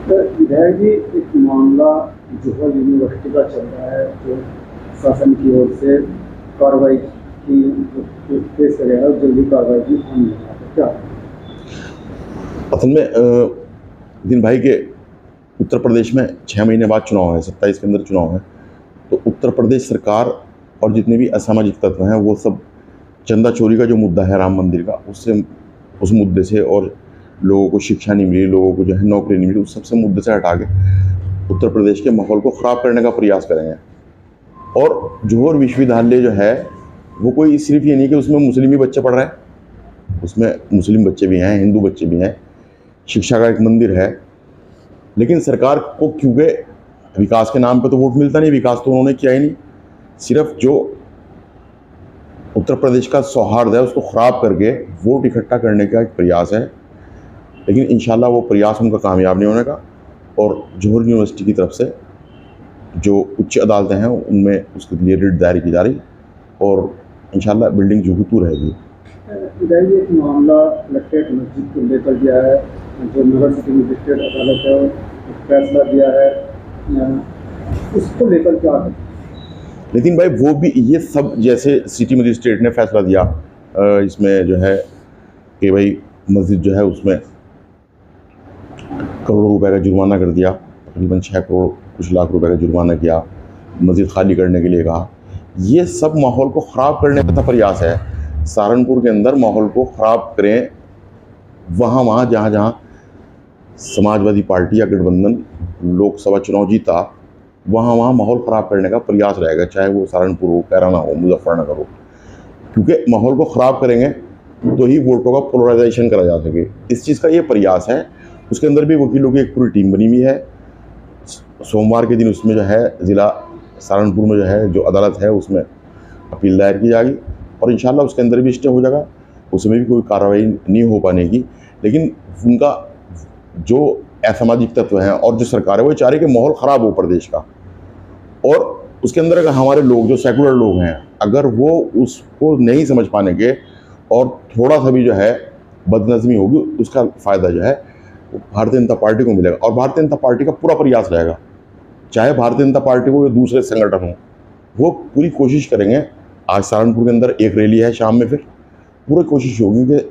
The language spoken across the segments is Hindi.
तो विधायक जी, एक मामला जोहर यूनिवर्सिटी का चल रहा है, जो शासन की ओर से कार्रवाई की जो केस रहेगा जल्दी कार्रवाई की हम नहीं है, तो क्या? असल में दिन भाई के उत्तर प्रदेश में 6 महीने बाद चुनाव है, 27 के अंदर चुनाव है। तो उत्तर प्रदेश सरकार और जितने भी असामाजिक तत्व हैं वो सब चंदा चोरी का जो मुद्दा है राम मंदिर का, उससे उस मुद्दे से, और लोगों को शिक्षा नहीं मिली, लोगों को जो है नौकरी नहीं मिली, उस सबसे मुद्दे से हटा के उत्तर प्रदेश के माहौल को ख़राब करने का प्रयास करेंगे। और जोहर विश्वविद्यालय जो है वो कोई सिर्फ ये नहीं कि उसमें मुस्लिम ही बच्चे पढ़ रहे हैं, उसमें मुस्लिम बच्चे भी हैं, हिंदू बच्चे भी हैं, शिक्षा का एक मंदिर है। लेकिन सरकार को क्योंकि विकास के नाम पे तो वोट मिलता नहीं, विकास तो उन्होंने किया ही नहीं, सिर्फ जो उत्तर प्रदेश का सौहार्द है उसको ख़राब करके वोट इकट्ठा करने का एक प्रयास है। लेकिन इंशाल्लाह वो प्रयास उनका कामयाब नहीं होने का, और जोहर यूनिवर्सिटी की तरफ से जो उच्च अदालतें हैं उनमें उसके लिए रिट दायर की जा रही, और इंशाल्लाह बिल्डिंग जो तो रहेगी। विधायक, एक मामला कलेक्ट्रेट मस्जिद को लेकर गया है, जो नगर सिटी मजिस्ट्रेट अदालत है फैसला दिया है, उसको लेकर क्या है? लेकिन भाई वो भी ये सब, जैसे सिटी मजिस्ट्रेट ने फैसला दिया इसमें जो है कि भाई मस्जिद जो है उसमें करोड़ों रुपए का जुर्माना कर दिया, तकरीबन 6 करोड़ कुछ लाख रुपए का जुर्माना किया, मस्जिद खाली करने के लिए कहा। ये सब माहौल को ख़राब करने का प्रयास है। सहारनपुर के अंदर माहौल को ख़राब करें, वहाँ जहाँ समाजवादी पार्टी या गठबंधन लोकसभा चुनाव जीता, वहाँ माहौल ख़राब करने का प्रयास रहेगा, चाहे वो सहारनपुर हो, कैराना हो, मुजफ्फरनगर हो। क्योंकि माहौल को ख़राब करेंगे तो ही वोटों का पोलराइजेशन करा जा सके, इस चीज़ का ये प्रयास है। उसके अंदर भी वकीलों की एक पूरी टीम बनी हुई है। सोमवार के दिन उसमें जो है ज़िला सहारनपुर में जो है जो अदालत है उसमें अपील दायर की जाएगी, और इंशाल्लाह उसके अंदर भी स्टे हो जाएगा, उसमें भी कोई कार्रवाई नहीं हो पाने की। लेकिन उनका जो असामाजिक तत्व हैं और जो सरकार है वो चाह रही है कि माहौल ख़राब हो प्रदेश का, और उसके अंदर अगर हमारे लोग जो सेकुलर लोग हैं अगर वो उसको नहीं समझ पाने के और थोड़ा सा भी जो है बदनज़मी होगी, उसका फ़ायदा जो है वो भारतीय जनता पार्टी को मिलेगा। और भारतीय जनता पार्टी का पूरा प्रयास रहेगा, चाहे भारतीय जनता पार्टी को या दूसरे संगठन हो, वो पूरी कोशिश करेंगे। आज सहारनपुर के अंदर एक रैली है, शाम में फिर पूरी कोशिश होगी कि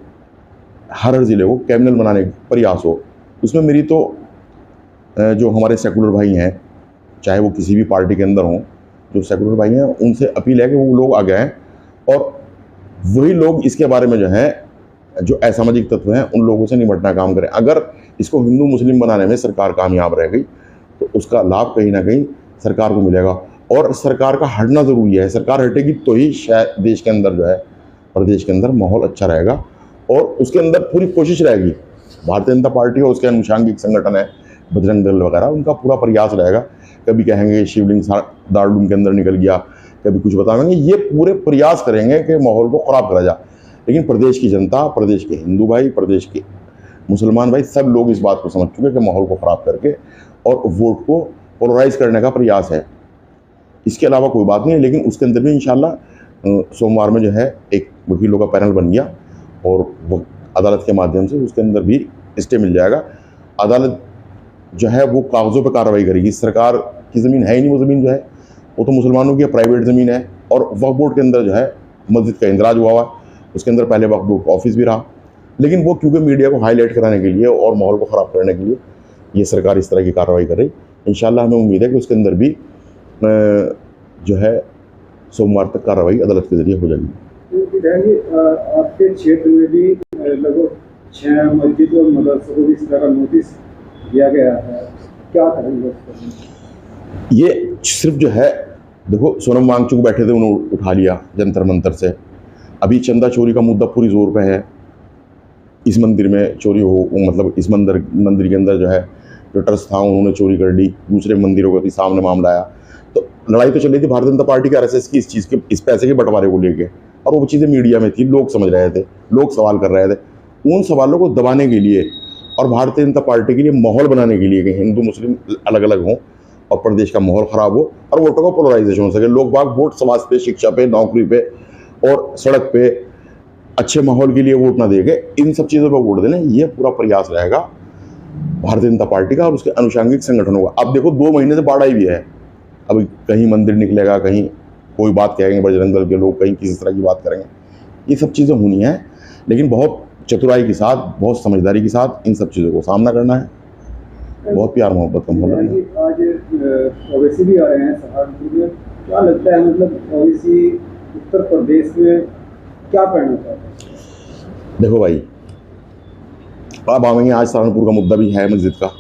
हर ज़िले को कैबिनल बनाने का प्रयास हो। उसमें मेरी तो जो हमारे सेकुलर भाई हैं, चाहे वो किसी भी पार्टी के अंदर हों, जो सेकुलर भाई हैं उनसे अपील है कि वो लोग आगे आएँ, और वही लोग इसके बारे में जो है जो असामाजिक तत्व हैं उन लोगों से निपटने का काम करें। अगर इसको हिंदू मुस्लिम बनाने में सरकार कामयाब रह गई तो उसका लाभ कहीं ना कहीं सरकार को मिलेगा, और सरकार का हटना ज़रूरी है। सरकार हटेगी तो ही शायद देश के अंदर जो है प्रदेश के अंदर माहौल अच्छा रहेगा, और उसके अंदर पूरी कोशिश रहेगी। भारतीय जनता पार्टी और उसके अनुषांगिक संगठन है बजरंग दल वगैरह, उनका पूरा प्रयास रहेगा। कभी कहेंगे शिवलिंग दारुलूम के अंदर निकल गया, कभी कुछ बताएंगे, ये पूरे प्रयास करेंगे कि माहौल को ख़राब करा जाए। लेकिन प्रदेश की जनता, प्रदेश के हिंदू भाई, प्रदेश के मुसलमान भाई, सब लोग इस बात को समझ चुके हैं कि माहौल को ख़राब करके और वोट को पोलराइज करने का प्रयास है, इसके अलावा कोई बात नहीं है। लेकिन उसके अंदर भी इंशाल्लाह सोमवार में जो है एक वकीलों का पैनल बन गया, और वो अदालत के माध्यम से उसके अंदर भी स्टे मिल जाएगा। अदालत जो है वो कागज़ों पर कार्रवाई करेगी। सरकार की ज़मीन है ही नहीं, वो ज़मीन जो है वो तो मुसलमानों की प्राइवेट ज़मीन है, और वक्फ बोर्ड के अंदर जो है मस्जिद का इंदराज हुआ हुआ है, उसके अंदर पहले वक्फ बोर्ड का ऑफिस भी रहा। लेकिन वो क्योंकि मीडिया को हाईलाइट कराने के लिए और माहौल को ख़राब करने के लिए ये सरकार इस तरह की कार्रवाई कर रही। इंशाल्लाह हमें उम्मीद है कि उसके अंदर भी जो है सोमवार तक कार्रवाई अदालत के जरिए हो जाएगी। आपके क्षेत्र में भी लगभग 6 मस्जिद और मदरसों को इस तरह नोटिस दिया गया है, क्या करेंगे? ये सिर्फ जो है देखो, सोनम वांगचुक बैठे थे, उन्होंने उठा लिया जंतर मंतर से। अभी चंदा चोरी का मुद्दा पूरी जोर पे है। इस मंदिर में चोरी हो, मतलब इस मंदिर के अंदर जो है जो ट्रस्ट था उन्होंने चोरी कर ली, दूसरे मंदिरों का भी सामने मामला आया। तो लड़ाई तो चल रही थी भारतीय जनता पार्टी के आरएसएस की इस चीज़ के, इस पैसे के बंटवारे को लेके, और वो चीज़ें मीडिया में थी, लोग समझ रहे थे, लोग सवाल कर रहे थे। उन सवालों को दबाने के लिए और भारतीय जनता पार्टी के लिए माहौल बनाने के लिए कि हिंदू मुस्लिम अलग अलग हों और प्रदेश का माहौल ख़राब हो और वोटों का पोलराइजेशन हो सके, लोग बाग वोट समाज पे, शिक्षा पे, नौकरी पे और सड़क पे अच्छे माहौल के लिए वोट ना देके इन सब चीज़ों पर वोट देने, ये पूरा प्रयास रहेगा। भारतीय जनता पार्टी का और उसके अनुषंगिक संगठनों का। अब देखो 2 महीने से बाढ़ आई भी है, अब कहीं मंदिर निकलेगा, कहीं कोई बात कहेंगे बजरंग दल के लोग, कहीं किसी तरह की बात करेंगे। ये सब चीज़ें होनी है, लेकिन बहुत चतुराई के साथ, बहुत समझदारी के साथ इन सब चीज़ों को सामना करना है। बहुत प्यार मोहब्बत का माहौल है। आज ओवैसी भी आ रहे हैं सहारनपुर में, क्या लगता है मतलब ओवैसी उत्तर प्रदेश में क्या करना चाहते हैं? देखो भाई, अब आवेंगे, आज सहारनपुर का मुद्दा भी है मस्जिद का,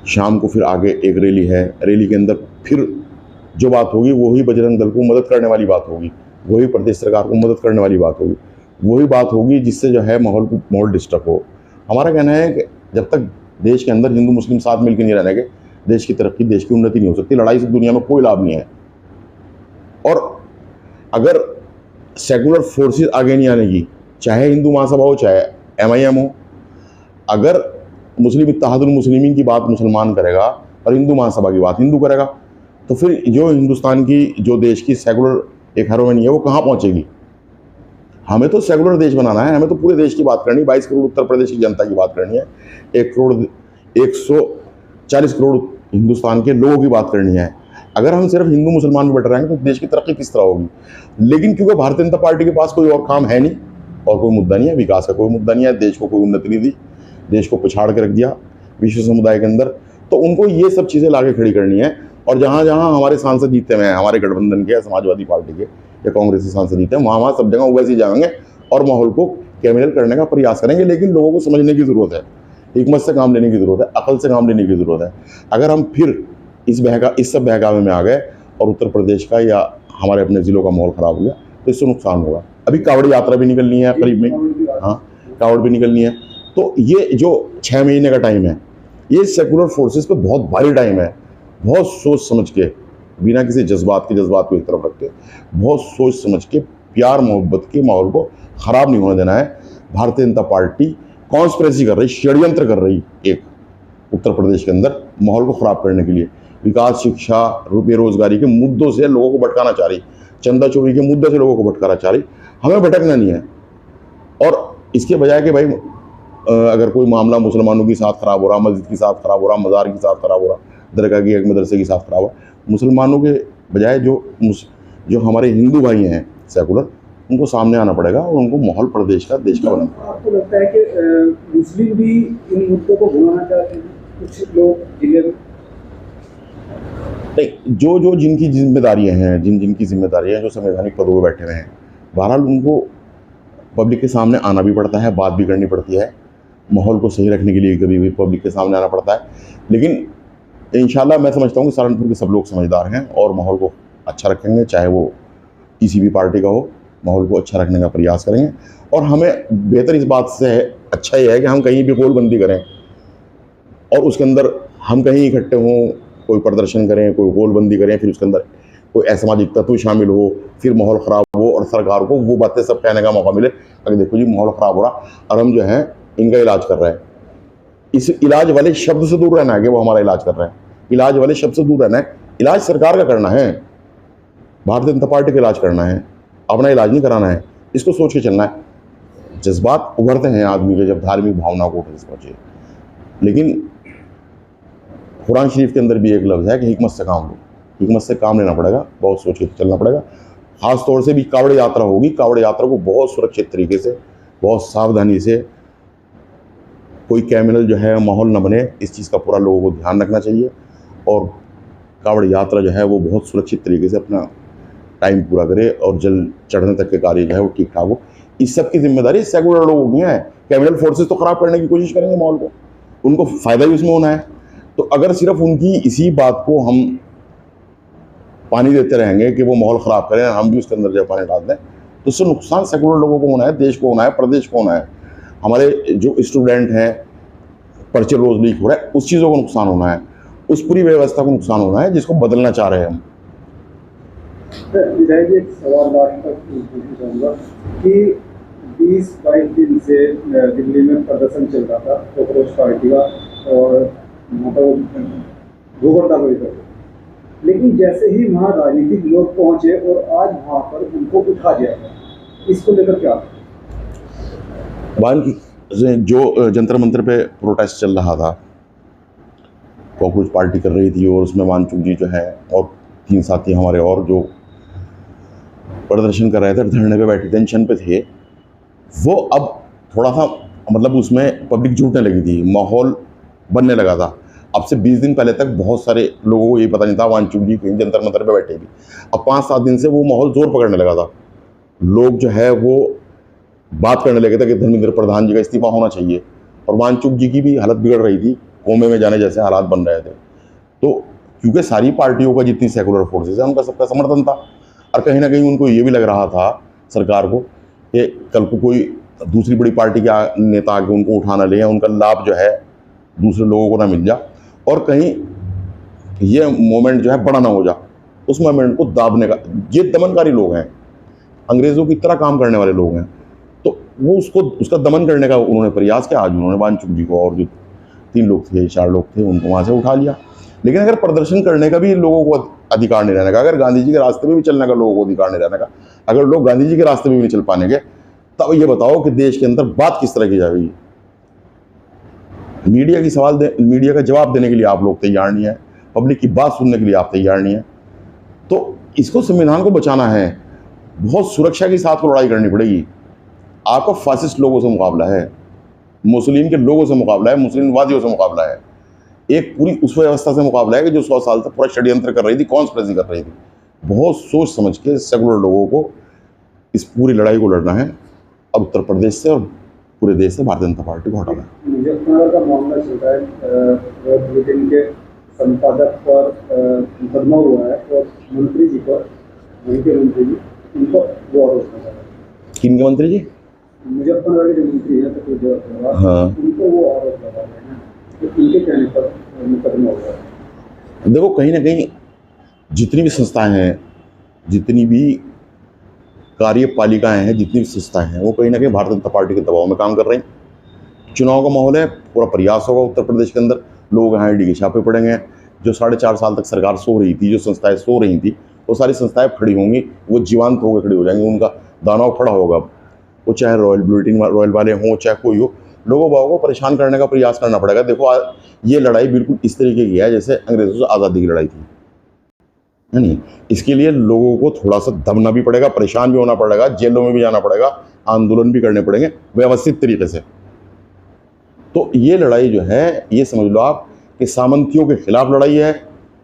शाम को फिर आगे एक रैली है, रैली के अंदर फिर जो बात होगी वही बजरंग दल को मदद करने वाली बात होगी, वही प्रदेश सरकार को मदद करने वाली बात होगी, वही बात होगी जिससे जो है माहौल डिस्टर्ब हो। हमारा कहना है कि जब तक देश के अंदर हिंदू मुस्लिम साथ मिलकर नहीं रहेंगे, देश की तरक्की, देश की उन्नति नहीं हो सकती। लड़ाई से दुनिया में कोई लाभ नहीं है। और अगर सेकुलर फोर्सेस आगे नहीं आने की, चाहे हिंदू महासभा हो, चाहे MIM हो, अगर मुस्लिम इत्तेहादुल मुस्लिमीन की बात मुसलमान करेगा और हिंदू महासभा की बात हिंदू करेगा, तो फिर जो हिंदुस्तान की, जो देश की सेकुलर एक हार्मनी है वो कहाँ पहुँचेगी? हमें तो सेकुलर देश बनाना है, हमें तो पूरे देश की बात करनी है, 22 करोड़ उत्तर प्रदेश की जनता की बात करनी है, 140 करोड़ हिंदुस्तान के लोगों की बात करनी है। अगर हम सिर्फ हिंदू मुसलमान में बैठे रहेंगे तो देश की तरक्की किस तरह होगी? लेकिन क्योंकि भारतीय जनता पार्टी के पास कोई और काम है नहीं और कोई मुद्दा नहीं है, विकास का कोई मुद्दा नहीं है, देश को कोई उन्नति नहीं दी, देश को पछाड़ के रख दिया विश्व समुदाय के अंदर, तो उनको ये सब चीज़ें लाके खड़ी करनी है। और जहाँ जहाँ हमारे सांसद जीते हुए हैं, हमारे गठबंधन के या समाजवादी पार्टी के या कांग्रेसी सांसद जीते हैं, वहाँ सब जगह वैसे ही जाएंगे और माहौल को कैमिनल करने का प्रयास करेंगे। लेकिन लोगों को समझने की ज़रूरत है, हिकमत से काम लेने की ज़रूरत है, अकल से काम लेने की ज़रूरत है। अगर हम फिर इस सब बहकावे में आ गए और उत्तर प्रदेश का या हमारे अपने ज़िलों का माहौल ख़राब हो गया तो इससे नुकसान होगा। अभी कावड़ यात्रा भी निकलनी है करीब में, हाँ कावड़ भी निकलनी है। तो ये जो 6 महीने का टाइम है, ये सेकुलर फोर्सेस पे बहुत भारी टाइम है। बहुत सोच समझ के, बिना किसी जज्बात को एक तरफ रख के, बहुत सोच समझ के, प्यार मोहब्बत के माहौल को ख़राब नहीं होने देना है। भारतीय जनता पार्टी कॉन्स्पिरेसी कर रही, षड्यंत्र कर रही एक उत्तर प्रदेश के अंदर माहौल को ख़राब करने के लिए, विकास, शिक्षा, बेरोजगारी के मुद्दों से लोगों को भटकाना चाह रही, चंदा चोरी के मुद्दे से लोगों को भटकाना चाह रही। हमें भटकना नहीं है। और इसके बजाय कि भाई अगर कोई मामला मुसलमानों के साथ ख़राब हो रहा, मस्जिद के साथ ख़राब हो रहा, मज़ार के साथ ख़राब हो रहा, दरगाह की, एक मदरसे के साथ ख़राब हो रहा, मुसलमानों के बजाय जो हमारे हिंदू भाई हैं सेकुलर, उनको सामने आना पड़ेगा और उनको माहौल प्रदेश का, देश का बनाना। आपको लगता है कि मुस्लिम भी इन मुद्दों को भुलाना चाहते हैं कुछ लोग जिले में? नहीं, जो जिनकी जिम्मेदारियाँ हैं, जिनकी जिम्मेदारियाँ, जो संवैधानिक पदों पर बैठे हुए हैं, बहरहाल उनको पब्लिक के सामने आना भी पड़ता है, बात भी करनी पड़ती है, माहौल को सही रखने के लिए कभी भी पब्लिक के सामने आना पड़ता है। लेकिन इंशाल्लाह मैं समझता हूँ कि सहारनपुर के सब लोग समझदार हैं और माहौल को अच्छा रखेंगे, चाहे वो किसी भी पार्टी का हो, माहौल को अच्छा रखने का प्रयास करेंगे। और हमें बेहतर इस बात से है, अच्छा ये है कि हम कहीं भी गोलबंदी करें और उसके अंदर हम कहीं इकट्ठे हों, कोई प्रदर्शन करें, कोई गोलबंदी करें, फिर उसके अंदर कोई असामाजिक तत्व शामिल हो, फिर माहौल ख़राब हो और सरकार को वो बातें सब कहने का मौका मिले अगर देखो जी माहौल ख़राब हो रहा और हम जो है इनका इलाज कर रहे हैं। इस इलाज वाले शब्द से दूर रहना है कि वो हमारा इलाज कर रहे हैं। इलाज वाले शब्द से दूर रहना है। इलाज सरकार का करना है, भारतीय जनता पार्टी का इलाज करना है, अपना इलाज नहीं कराना है। इसको सोच के चलना है। जज्बात उभरते हैं आदमी के जब धार्मिक भावना को ठेस पहुँचे, लेकिन कुरान शरीफ के अंदर भी एक लफ्ज़ है कि हिकमत से काम लो। हिकमत से काम लेना पड़ेगा, बहुत सोच के चलना पड़ेगा। ख़ास तौर से भी कावड़ यात्रा होगी, कावड़ यात्रा को बहुत सुरक्षित तरीके से, बहुत सावधानी से, कोई कैमिनल जो है माहौल न बने, इस चीज़ का पूरा लोगों को ध्यान रखना चाहिए। और कावड़ यात्रा जो है वो बहुत सुरक्षित तरीके से अपना टाइम पूरा करे और जल चढ़ने तक के कार्य जो है वो ठीक ठाक हो। इस सब की जिम्मेदारी सेकुलर लोगों की है। कैमिनल फोर्सेस तो ख़राब करने की कोशिश करेंगे माहौल को, उनको फ़ायदा भी उसमें होना है। तो अगर सिर्फ उनकी इसी बात को हम पानी देते रहेंगे कि वो माहौल ख़राब करें, हम भी उसके अंदर जो पानी डाल दें, तो उससे नुकसान सेकुलर लोगों को होना है, देश को होना है, प्रदेश को होना है। हमारे जो स्टूडेंट हैं, पर्चे रोज लीक हो रहा है, उस चीज़ों को नुकसान होना है, उस पूरी व्यवस्था को नुकसान होना है जिसको बदलना चाह रहे हैं हम। विधायक जी, एक सवाल लास्ट तक पूछना चाहूँगा कि 20-22 दिन से दिल्ली में प्रदर्शन चल रहा था कॉकरोच पार्टी का और वहाँ पर गोबरदा हुई था, लेकिन जैसे ही वहाँ राजनीतिक लोग पहुँचे और आज वहाँ पर उनको उठा दिया गया, इसको लेकर क्या? जो जंतर मंतर पे प्रोटेस्ट चल रहा था, कॉकरोच पार्टी कर रही थी और उसमें वानचुक जी जो है और 3 साथी हमारे और जो प्रदर्शन कर रहे थे, धरने पे बैठे टेंशन पे थे, वो अब थोड़ा सा मतलब उसमें पब्लिक जुटने लगी थी, माहौल बनने लगा था। अब से 20 दिन पहले तक बहुत सारे लोगों को ये पता नहीं था वानचुक जी कहीं जंतर मंतर पे बैठे भी। अब 5-7 दिन से वो माहौल जोर पकड़ने लगा था, लोग जो है वो बात करने लगे थे कि धर्मेंद्र प्रधान जी का इस्तीफा होना चाहिए, और वानचुक जी की भी हालत बिगड़ रही थी, कोमे में जाने जैसे हालात बन रहे थे। तो क्योंकि सारी पार्टियों का जितनी सेकुलर फोर्सेस है उनका सबका समर्थन था, और कहीं ना कहीं उनको ये भी लग रहा था सरकार को कि कल को कोई दूसरी बड़ी पार्टी के नेता आके उनको उठा ना ले, उनका लाभ जो है दूसरे लोगों को ना मिल जा, और कहीं ये मोमेंट जो है बड़ा ना हो जा। उस मोमेंट को दाबने का, ये दमनकारी लोग हैं, अंग्रेज़ों की तरह काम करने वाले लोग हैं, तो वो उसका दमन करने का उन्होंने प्रयास किया। आज उन्होंने वानचुक जी को और जो 3 लोग थे 4 लोग थे उनको वहाँ से उठा लिया। लेकिन अगर प्रदर्शन करने का भी लोगों को अधिकार नहीं रहने का, अगर गांधी जी के रास्ते में भी चलने का लोगों को अधिकार नहीं रहने का, अगर लोग गांधी जी के रास्ते में भी नहीं चल पाएंगे, तब ये बताओ कि देश के अंदर बात किस तरह की जाएगी। मीडिया का जवाब देने के लिए आप लोग तैयार नहीं है, पब्लिक की बात सुनने के लिए आप तैयार नहीं है। तो इसको, संविधान को बचाना है, बहुत सुरक्षा के साथ लड़ाई करनी पड़ेगी। आपका फासिस्ट लोगों से मुकाबला है, मुस्लिम के लोगों से मुकाबला है, मुस्लिमवादियों से मुकाबला है, एक पूरी उस व्यवस्था से मुकाबला है कि जो 100 साल तक पूरा षड्यंत्र कर रही थी, कॉन्स्पिरेसी कर रही थी। बहुत सोच समझ के सेकुलर लोगों को इस पूरी लड़ाई को लड़ना है। अब उत्तर प्रदेश से और पूरे देश से भारतीय जनता पार्टी को हटाना है। मुजफ्फरनगर का मामला चल रहा है, बुलेटिन के संपादक पर मुकदमा हुआ है और मंत्री जी पर, वहीं के मंत्री जी, उनको वो आरोप लगा है। किन के मंत्री जी? मुजफ्फरनगर के जो मंत्री हैं तो हाँ, उनको वो आरोप लगा है, तो उनके कहने पर मुकदमा हुआ है। देखो कहीं ना कहीं जितनी भी संस्थाएं हैं, जितनी भी कार्यपालिकाएं हैं, जितनी भी संस्थाएं हैं, वो कहीं ना कहीं भारतीय जनता पार्टी के दबाव में काम कर रही हैं। चुनाव का माहौल है, पूरा प्रयास होगा उत्तर प्रदेश के अंदर, लोग यहाँ ईडी के छापे पड़ेंगे। जो 4.5 साल तक सरकार सो रही थी, जो संस्थाएं सो रही थी, वो सारी संस्थाएं खड़ी होंगी, वो जीवंत होकर खड़ी हो जाएंगी, उनका दानाव खड़ा होगा। वो चाहे रॉयल वाले हों, चाहे कोई हो, लोगों बागों को परेशान करने का प्रयास करना पड़ेगा। देखो ये लड़ाई बिल्कुल इस तरीके की है जैसे अंग्रेज़ों से आज़ादी की लड़ाई थी, है नहीं। इसके लिए लोगों को थोड़ा सा दबना भी पड़ेगा, परेशान भी होना पड़ेगा, जेलों में भी जाना पड़ेगा, आंदोलन भी करने पड़ेंगे व्यवस्थित तरीके से। तो ये लड़ाई जो है, ये समझ लो आप कि सामंतियों के खिलाफ लड़ाई है,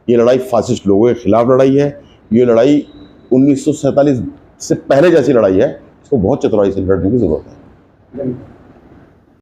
ये लड़ाई फासिस्ट लोगों के खिलाफ लड़ाई है, ये लड़ाई 1947 से पहले जैसी लड़ाई है। इसको बहुत चतुराई से लड़ने की ज़रूरत है।